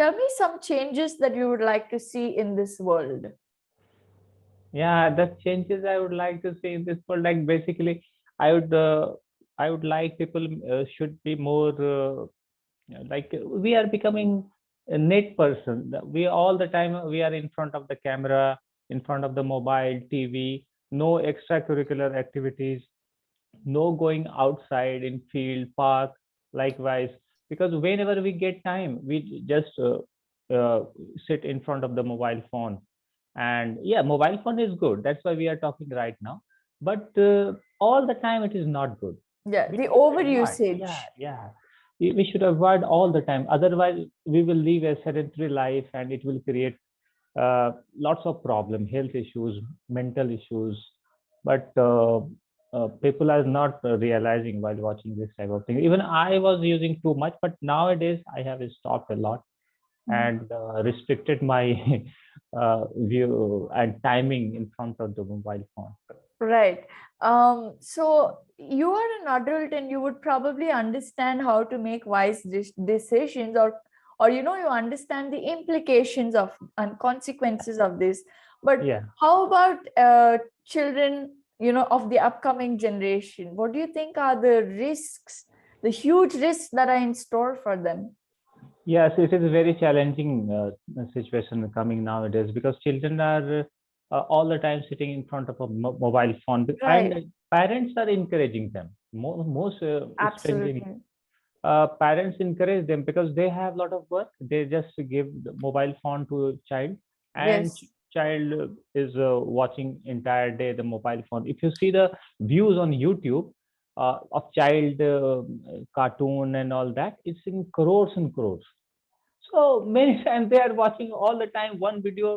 tell me some changes that you would like to see in this world. Yeah, the changes I would like to see in this world, like basically, I would uh, I would like people should be more like we are becoming a net person. We all the time we are in front of the camera, in front of the mobile, TV, no extracurricular activities, no going outside in field, park, likewise. Because whenever we get time, we just sit in front of the mobile phone. And yeah, mobile phone is good. That's why we are talking right now. But all the time, it is not good. Yeah, We the should avoid. Yeah, overusage. yeah. We should avoid all the time. Otherwise, we will live a sedentary life, and it will create lots of problem, health issues, mental issues. But people are not realizing while watching this type of thing. Even I was using too much, but nowadays I have stopped a lot Mhm. and restricted my view and timing in front of the mobile phone. Right. So you are an adult and you would probably understand how to make wise decisions, or you understand the implications of and consequences of this. But Yeah. how about children, of the upcoming generation? What do you think are the risks, the huge risks that are in store for them? Yes, it is a very challenging situation coming nowadays because children are all the time sitting in front of a mobile phone, and Right. parents are encouraging them. Most especially Absolutely. parents encourage them because they have a lot of work. They just give the mobile phone to a child, and Yes. child is watching entire day the mobile phone. If you see the views on YouTube of child cartoon and all that, it's in crores and crores. So many times they are watching all the time one video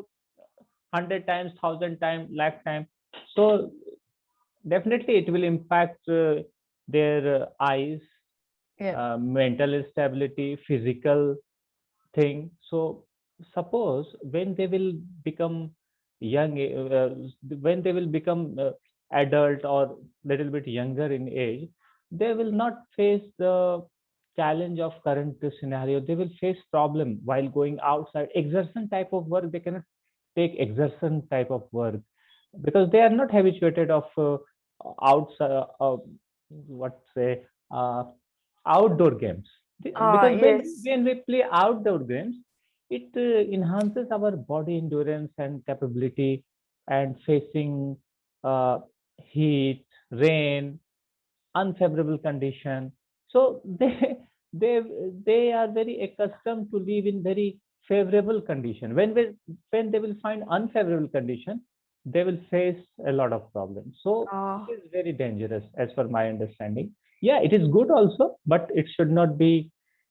100 times, 1,000 times, lakh times. So definitely it will impact their eyes, Yeah. mental stability, physical thing. So suppose when they will become young, when they will become adult or little bit younger in age, they will not face the challenge of current scenario. They will face problem while going outside. Exertion type of work, they cannot take exertion type of work because they are not habituated of outside, what say, uh, outdoor games. Because Yes. when we play outdoor games, it enhances our body endurance and capability and facing uh, heat, rain, unfavorable condition. So they they are very accustomed to live in very favorable condition. When they will find unfavorable condition, they will face a lot of problems. So Uh, it is very dangerous as per my understanding. Yeah, it is good also, but it should not be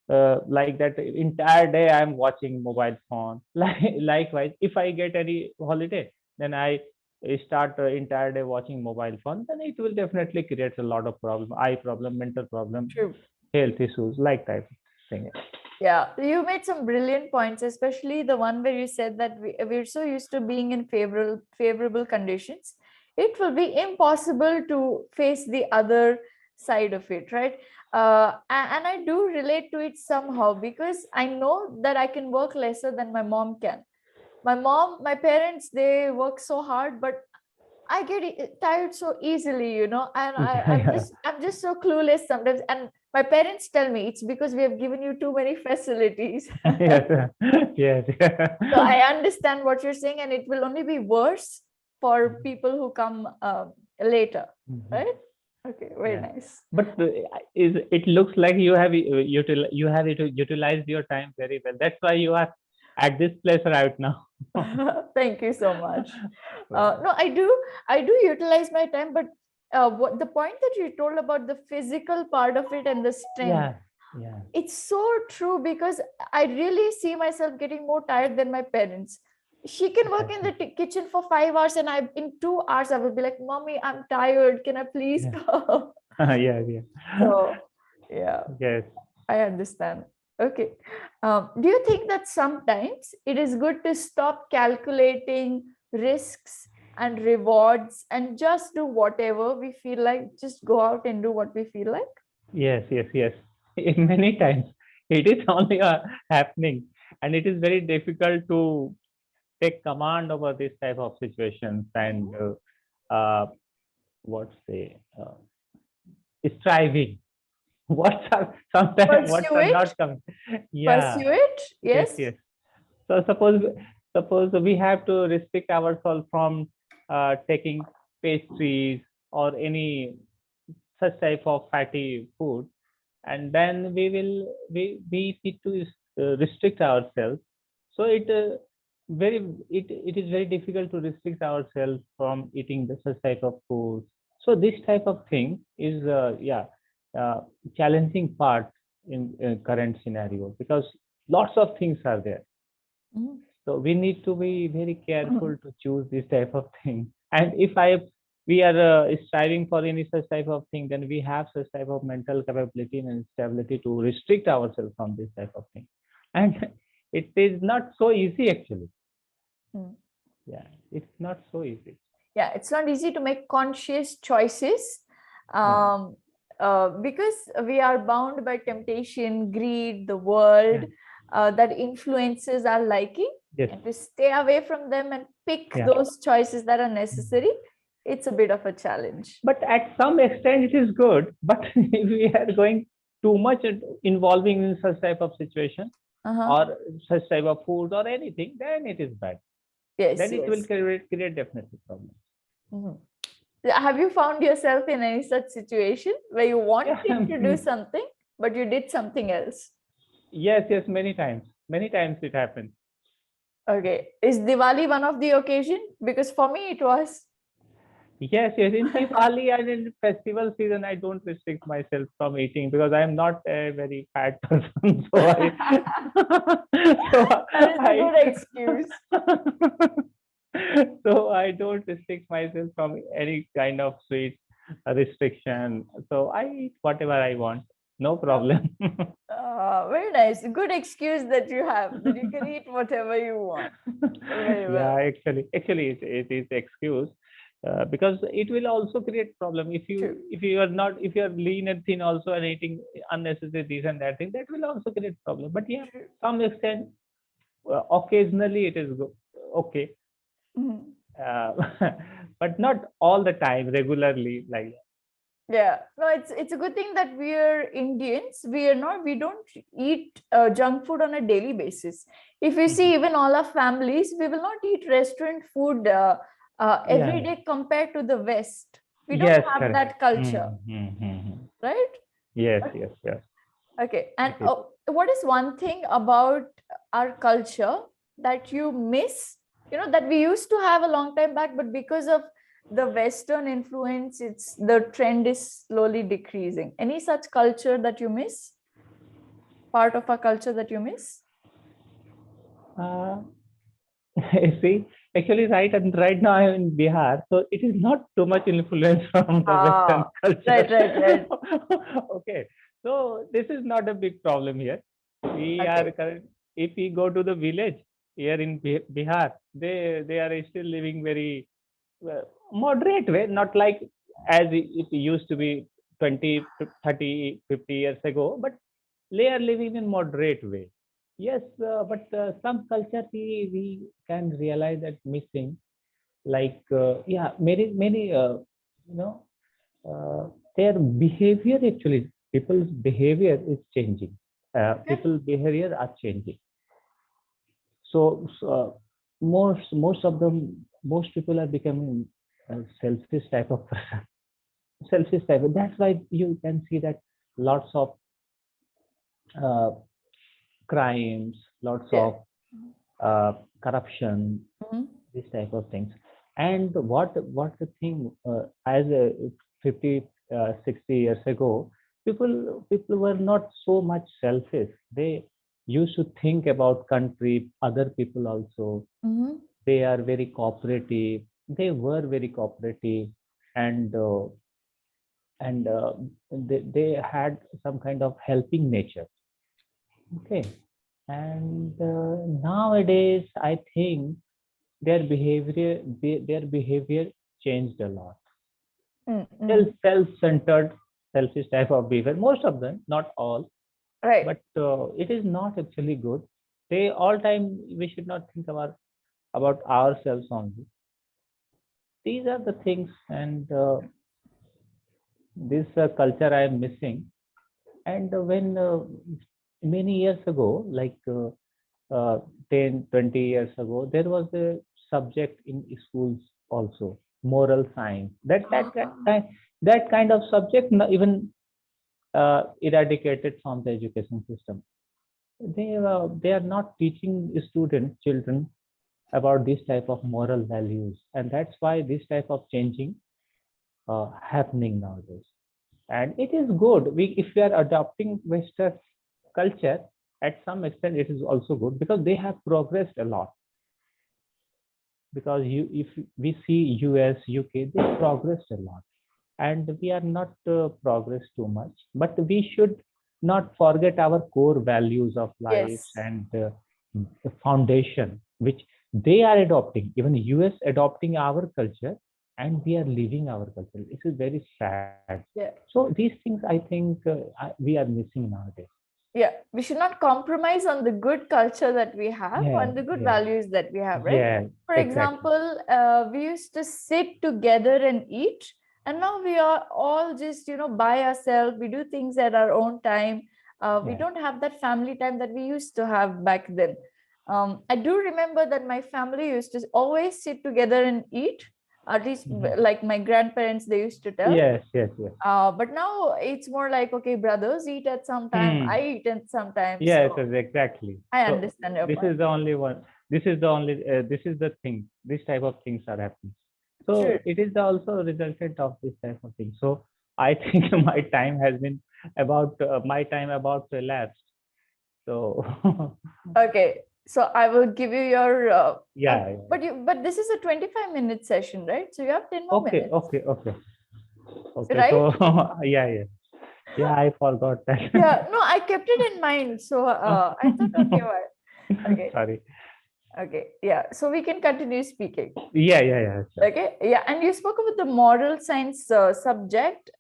like that entire day I'm watching mobile phone. Likewise, if I get any holiday, then I start entire day watching mobile phone, then it will definitely create a lot of problem, eye problem, mental problem, True. health issues, like type of thing. Yeah, you made some brilliant points, especially the one where you said that we're so used to being in favorable conditions. It will be impossible to face the other side of it, right? And I do relate to it somehow because I know that I can work lesser than my mom can. My parents, they work so hard, but I get tired so easily, and Yeah, I'm just so clueless sometimes. And my parents tell me it's because we have given you too many facilities. yes, yes, So I understand what you're saying, and it will only be worse for people who come later, Mhm. right? Okay, very Yeah. nice. But is it looks like you have you have utilized your time very well. That's why you are at this place right now. Thank you so much. Well, No, I do utilize my time, but what the point that you told about the physical part of it and the strength, yeah, yeah, it's so true because I really see myself getting more tired than my parents. She can work in exactly. the kitchen for 5 hours, and I in 2 hours I will be like, "Mommy, I'm tired. Can I please Yeah, go?" yeah, yeah. So, yeah, Yes. I understand. Okay. Do you think that sometimes it is good to stop calculating risks and rewards and just do whatever we feel like? Just go out and do what we feel like? Yes, yes, yes. Many times it is only happening. and it is very difficult to take command over this type of situations and what say striving. What are sometimes what Pursue are it, not coming? Yeah, pursue it. yes, Yes. yes. So suppose we have to restrict ourselves from taking pastries or any such type of fatty food, and then we need to restrict ourselves. So it is very difficult to restrict ourselves from eating the such type of food. So this type of thing is uh, challenging part in current scenario, because lots of things are there. Mhm. So we need to be very careful to choose this type of thing. And if we are striving for any such type of thing, then we have such type of mental capability and stability to restrict ourselves from this type of thing. And it is not so easy actually. Mm. Yeah, it's not so easy. Yeah, it's not easy to make conscious choices, Yeah, um, because we are bound by temptation, greed, the yeah, world that influences our liking, yes, and to stay away from them and pick yeah. those choices that are necessary, it's a bit of a challenge. But at some extent, it is good. But if we are going too much involving in such type of situation Uh-huh. or such type of food or anything, then it is bad. Yes, Then it will yes. create definitely problems. Mhm. Have you found yourself in any such situation where you Yeah. wanted to do something, but you did something else? Yes, yes, many times. Many times it happens. Okay. Is Diwali one of the occasion? Because for me it was. Yes, yes. In Diwali and in festival season, I don't restrict myself from eating because I am not a very fat person. So so That is a I, good excuse. so I don't restrict myself from any kind of sweet restriction. So I eat whatever I want. No problem. Very nice. Good excuse that you have, that you can eat whatever you want. Very Yeah, well. actually it is excuse, because it will also create problem True. if you are not, if you are lean and thin also and eating unnecessary this and that thing, that will also create problem. But yeah, True. some extent, occasionally it is okay, Mhm. uh, but not all the time regularly like that. Yeah. No, it's a good thing that we're Indians. We don't eat junk food on a daily basis. If you see, Mhm. even all our families, we will not eat restaurant food Yeah, every day compared to the West. We don't yes, have correct. that culture, Mm-hmm. right? Yes, yes, yes, Okay. And it is. what is one thing about our culture that you miss, that we used to have a long time back, but because of the Western influence, the trend is slowly decreasing? Any such culture that you miss? Part of our culture that you miss? uh, See, actually, right now I'm in Bihar, so it is not too much influence from the Western Ah, culture. right, right, right. Okay, so this is not a big problem here. We Okay. are if we go to the village here in Bihar, they are still living very moderate way, not like as it used to be 20, 30, 50 years ago, but they are living in moderate way. Yes, but some culture we can realize that missing, like yeah, many you know their behavior, actually people's behavior is changing. Okay. People behavior are changing. So most of them, most people are becoming a selfish type of person. Selfish type. That's why you can see that lots of uh, crimes, lots Yeah. of uh, corruption, Mhm. this type of things. And what the thing, as 50, 60 years ago, people were not so much selfish. They used to think about country, other people also. Mhm. They are very cooperative. They were very cooperative, and they had some kind of helping nature. Okay, and nowadays I think their behavior changed a lot. Mm, Still mm. self-centered, selfish type of behavior. Most of them, not all, Right. but it is not actually good. they all time we should not think about ourselves only. These are the things, and this culture I am missing. And when many years ago, like 10, 20 years ago, there was a subject in schools also, moral science. That kind of subject even eradicated from the education system. They are not teaching students, children, about this type of moral values, and that's why this type of changing happening nowadays. And it is good. If we are adopting Western culture, at some extent, it is also good because they have progressed a lot. Because if we see US, UK, they progressed a lot, and we are not progressed too much. But we should not forget our core values of life Yes. and the foundation which they are adopting. Even US adopting our culture, and we are leaving our culture. This is very sad. Yeah. So these things, I think, we are missing nowadays. Yeah, we should not compromise on the good culture that we have, Yeah, on the good yeah, values that we have, right? yeah, For exactly. example, we used to sit together and eat, and now we are all just, by ourselves. We do things at our own time. We Yeah. don't have that family time that we used to have back then. I do remember that my family used to always sit together and eat. At least, Mhm. like my grandparents, they used to tell. Yes, yes, yes. But now it's more like, okay, brothers eat at some time, I Hmm. eat at some time. Yes, So yes, exactly. I So understand your this point. is the only one. This is the only. This is the thing. This type of things are happening. True. So it is also a resultant of this type of thing. So I think my time about to elapse. So Okay. So I will give you your yeah, yeah. but this is a 25-minute session, right? So you have 10 more Okay, minutes. okay, okay, okay. Right? So yeah, yeah, yeah. I forgot that. Yeah, no, I kept it in mind. So I thought, okay, what? Okay. Sorry. Okay. Yeah. So we can continue speaking. Yeah, yeah, yeah. Sure. Okay. Yeah. And you spoke about the moral science subject.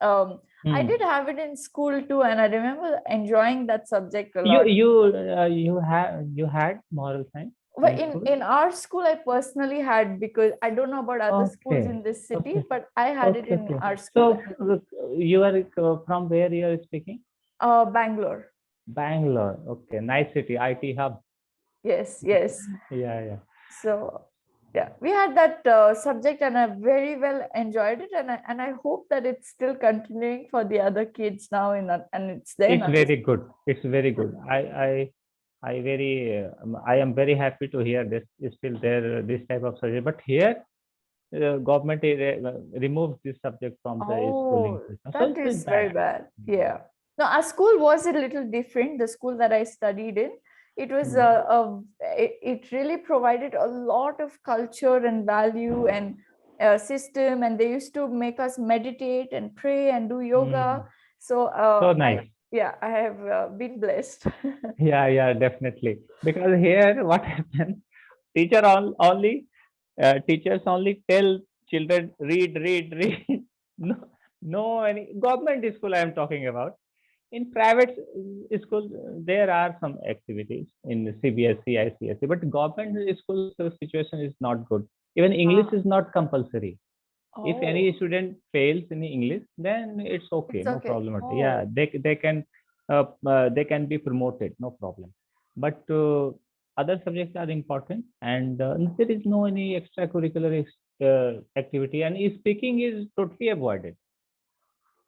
I did Hmm. have it in school too, and I remember enjoying that subject a You lot. you you had moral science Well, in in school? in our school, I personally had, because I don't know about other schools Okay, in this city, okay, but I had it okay, in okay. our school. So you are from where you are speaking? Bangalore. Bangalore. Okay, nice city, IT hub. Yes, yes. Yeah, yeah. So yeah, we had that subject, and I very well enjoyed it, and I hope that it's still continuing for the other kids now and it's there in It's other very good. It's very schools. good. I am very happy to hear this is still there, this type of subject. But here, government removed this subject from the schooling Oh, system, so that it is is very bad. bad. Yeah. No, our school was a little different. The school that I studied in, it was Hmm. it really provided a lot of culture and value and system, and they used to make us meditate and pray and do Hmm. yoga. So So I nice. yeah, I have been blessed. Yeah, yeah, definitely. Because here, what happens? Only teachers only tell children read, read, read. No, no, any government school I am talking about. In private school, there are some activities in CBSE, ICSE, but government school situation is not good. Even English Ah, is not compulsory. If any oh, student fails in English, then it's okay, it's no okay. problem. Yeah, Oh, they can be promoted, no problem. But other subjects are important, and there is no any extracurricular activity, and speaking is totally avoided.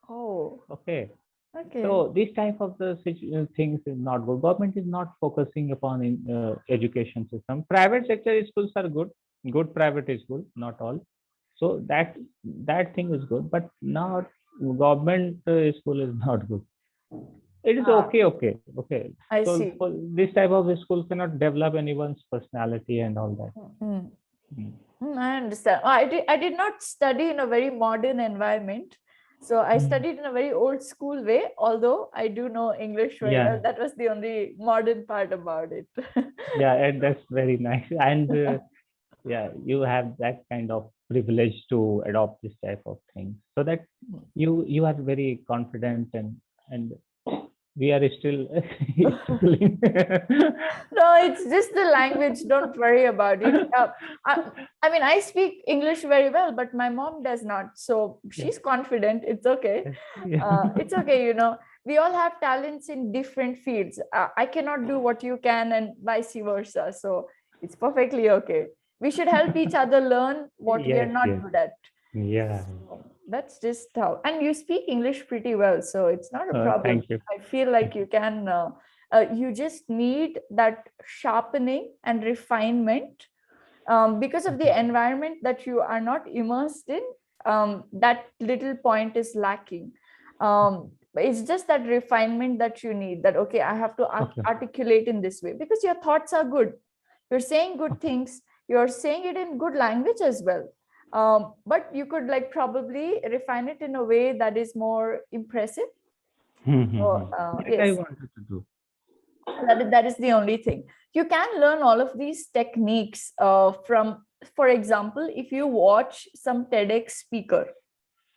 oh, Okay, okay. so this type of things is not good. Government is not focusing upon in education system. Private sector schools are good private school, not all. So that thing is good, but not government school is not good. It is Ah, okay, okay, okay. I So see. this type of school cannot develop anyone's personality and all that. Mm. Mm. I understand. I did not study in a very modern environment. So I Mm. studied in a very old school way, although I do know English very well. Yeah, That was the only modern part about it. yeah, and that's very nice. And yeah, you have that kind of privilege to adopt this type of thing, so that you are very confident and we are still struggling. No, it's just the language. Don't worry about it. I, I mean, I speak English very well, but my mom does not. So Yes, she's confident. It's okay. yes, yeah. It's okay. We all have talents in different fields. I cannot do what you can, and vice versa. So it's perfectly okay. We should help each other learn what we are Yes, not yes, good at. yeah. That's just how, and you speak English pretty well, so it's not a problem. Thank you. I feel like you can, you just need that sharpening and refinement, because of the environment that you are not immersed in. That little point is lacking. It's just that refinement that you need, that okay, I have to Okay. articulate in this way, because your thoughts are good, you're saying good things, you're saying it in good language as well. But you could like probably refine it in a way that is more impressive. So, That I yes, wanted to do. that is the only thing. You can learn all of these techniques from, for example, if you watch some TEDx speaker,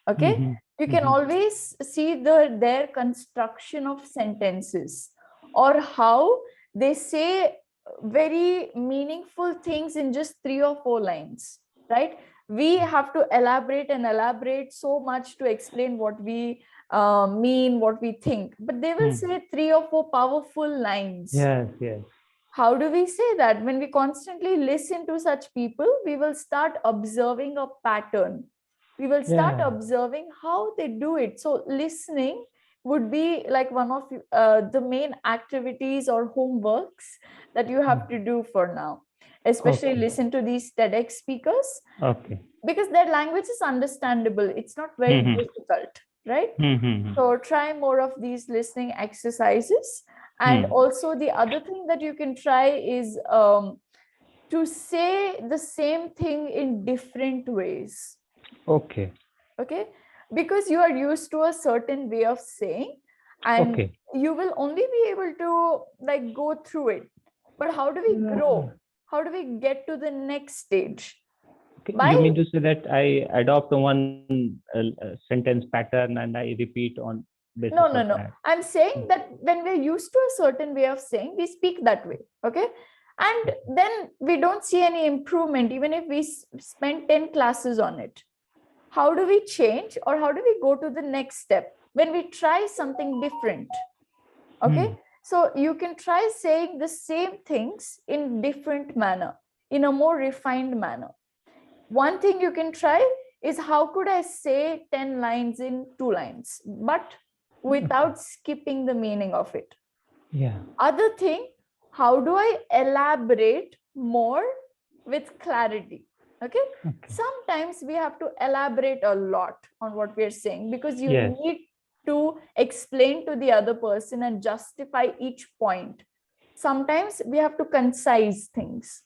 okay, you can always see their construction of sentences, or how they say very meaningful things in just 3 or 4 lines, right? We have to elaborate and elaborate so much to explain what we mean, what we think, but they will say 3 or 4 powerful lines. Yes, yes. How do we say that? When we constantly listen to such people, we will start observing a pattern. We will start Yeah. observing how they do it. So listening would be like one of the main activities or homeworks that you have to do for now, especially Okay. listen to these TEDx speakers, Okay. because their language is understandable. It's not very difficult, right? So try more of these listening exercises. And also the other thing that you can try is to say the same thing in different ways. Okay. Okay, because you are used to a certain way of saying, and Okay. you will only be able to like go through it. But how do we grow? How do we get to the next stage? Okay. By You mean to say that I adopt one sentence pattern and I repeat on basis no, of no, no. that? I'm saying that when we're used to a certain way of saying, we speak that way. Okay. And then we don't see any improvement, even if we spend 10 classes on it. How do we change, or how do we go to the next step when we try something different? Okay. So you can try saying the same things in different manner, in a more refined manner. One thing you can try is, how could I say 10 lines in 2 lines, but without skipping the meaning of it? Yeah. Other thing, how do I elaborate more with clarity? Okay. Sometimes we have to elaborate a lot on what we're saying, because you Yes. need to explain to the other person and justify each point. Sometimes we have to concise things.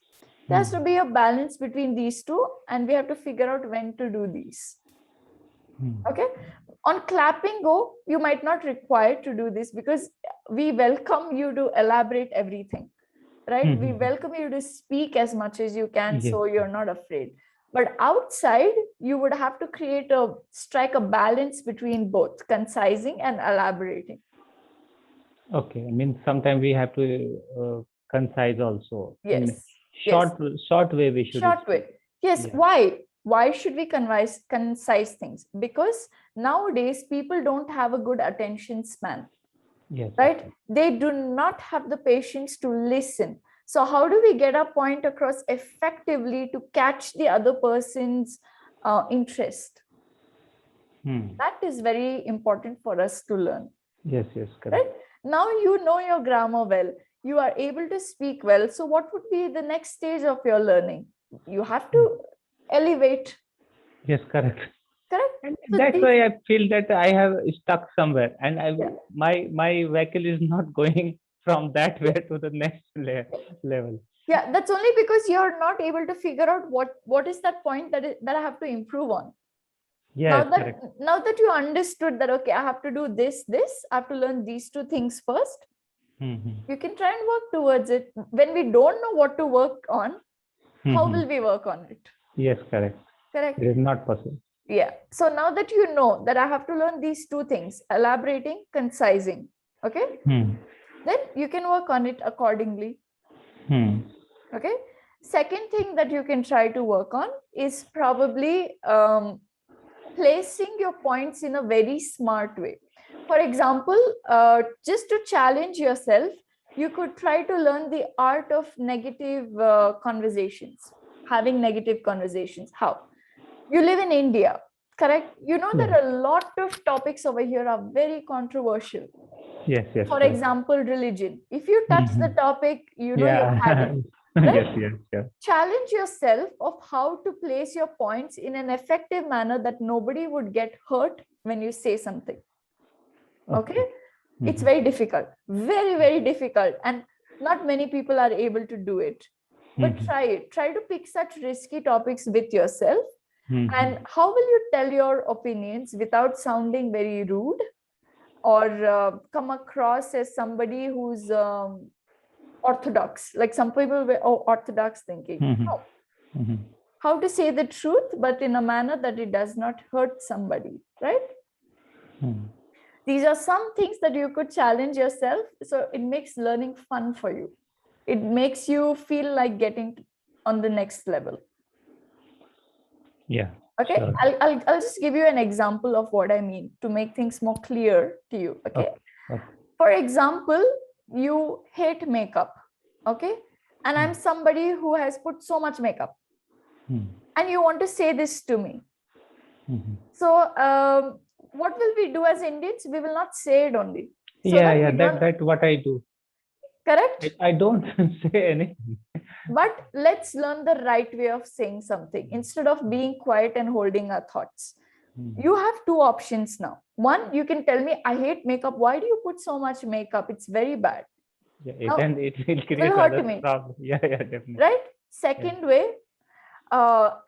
There has to be a balance between these two, and we have to figure out when to do these. Okay. On Clapingo, you might not require to do this, because we welcome you to elaborate everything, right? We welcome you to speak as much as you can, Yes. so you're not afraid. But outside, you would have to strike a balance between both concising and elaborating. Okay. I mean, sometimes we have to concise also. In Yes. Yes. short way we should Short speak. way. Yes. Yeah. Why should we concise things? Because nowadays people don't have a good attention span, Yes. right? They do not have the patience to listen. So how do we get our point across effectively to catch the other person's interest? That is very important for us to learn. Yes. Yes. Correct. Right? Now you know your grammar well. You are able to speak well. So what would be the next stage of your learning? You have to elevate. Yes. Correct. Correct? And So that's these, why I feel that I have stuck somewhere, and yeah. my vehicle is not going from that way to the next level. Yeah, that's only because you're not able to figure out what is that point that I have to improve on. Yes. Correct. Now that you understood that, okay, I have to do this, I have to learn these two things first, you can try and work towards it. When we don't know what to work on, how will we work on it? Yes. Correct. Correct. It is not possible. Yeah. So now that you know that I have to learn these two things, elaborating, concising, Okay, Hmm. then you can work on it accordingly. Hmm. Okay, second thing that you can try to work on is probably placing your points in a very smart way. For example, just to challenge yourself, you could try to learn the art of negative conversations, having negative conversations. How? You live in India, correct? You know Yeah. that a lot of topics over here are very controversial. Yes. Yes. For Correct. example, religion. If you touch the Mhm. topic, you know you've had Yeah. it, Yes. right? Yes. Yes. Challenge yourself of how to place your points in an effective manner that nobody would get hurt when you say something. Okay, it's Mhm. very difficult, very, very difficult, and not many people are able to do it. But Mhm. try it. Try to pick such risky topics with yourself. Mhm. And how will you tell your opinions without sounding very rude or come across as somebody who's orthodox? Like some people were orthodox thinking. Mhm. No, Mhm. how to say the truth, but in a manner that it does not hurt somebody, right? Mhm. These are some things that you could challenge yourself. So it makes learning fun for you. It makes you feel like getting on the next level. Yeah. Okay, Sure. I'll just give you an example of what I mean to make things more clear to you. Okay, Okay. Okay. for example, you hate makeup. Okay, and I'm somebody who has put so much makeup, Mhm. and you want to say this to me. Mhm. So what will we do as Indians? We will not say it only, so Yeah. that Yeah. we don't. That what I do. Correct. I don't say anything. But let's learn the right way of saying something instead of being quiet and holding our thoughts. Mhm. You have two options now. One, you can tell me, I hate makeup. Why do you put so much makeup? It's very bad. Yeah. Now, It will it will create hurt other me, problems. Yeah. Yeah. Definitely. right? Yeah. Second way,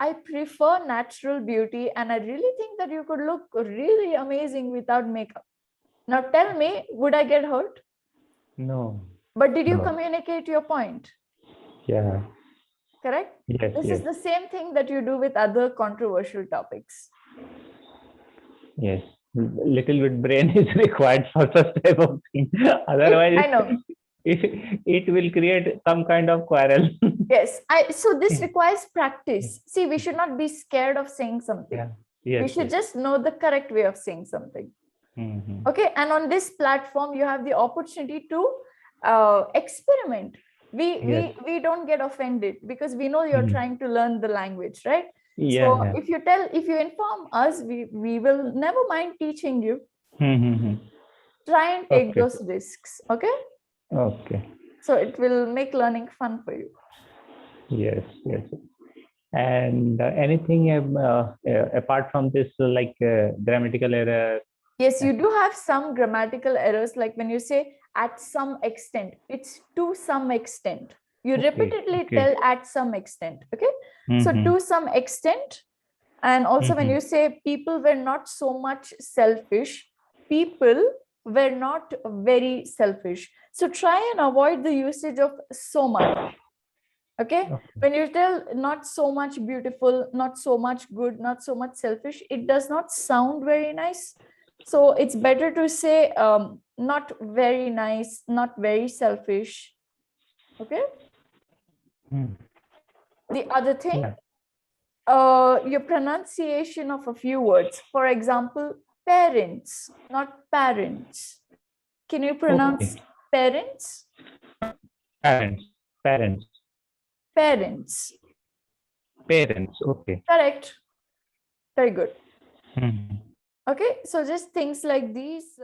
I prefer natural beauty, and I really think that you could look really amazing without makeup. Now, tell me, would I get hurt? No. But did you No. communicate your point? Yeah. Correct? Yes. This is Yes. the same thing that you do with other controversial topics. Yes. Little bit brain is required for such type of thing. I Otherwise, know. it will create some kind of quarrel. Yes. So this requires practice. See, we should not be scared of saying something. Yeah. Yes. We should Yes. just know the correct way of saying something. Mhm. Okay. And on this platform, you have the opportunity to experiment. Yes. We don't get offended because we know you're Mhm. trying to learn the language, right? Yeah. So Yeah. if you inform us, we will never mind teaching you. Mhm. Try and take Okay. those risks. Okay. Okay. So it will make learning fun for you. Yes. Yes. And anything apart from this, like grammatical error. Yes, you do have some grammatical errors, like when you say at some extent, it's to some extent. You Okay. repeatedly Okay. tell at some extent. Okay. So Mhm. to some extent. And also when Mhm. you say people were not so much selfish, people were not very selfish. So try and avoid the usage of so much. Okay. Okay. When you tell not so much beautiful, not so much good, not so much selfish, it does not sound very nice. So it's better to say not very nice, not very selfish. Okay. Mm. The other thing, Yeah. your pronunciation of a few words. For example, parents, not parents. Can you pronounce Okay. parents? Parents. Parents. Parents. Parents. Okay. Correct. Very good. Mhm. Okay. So just things like these.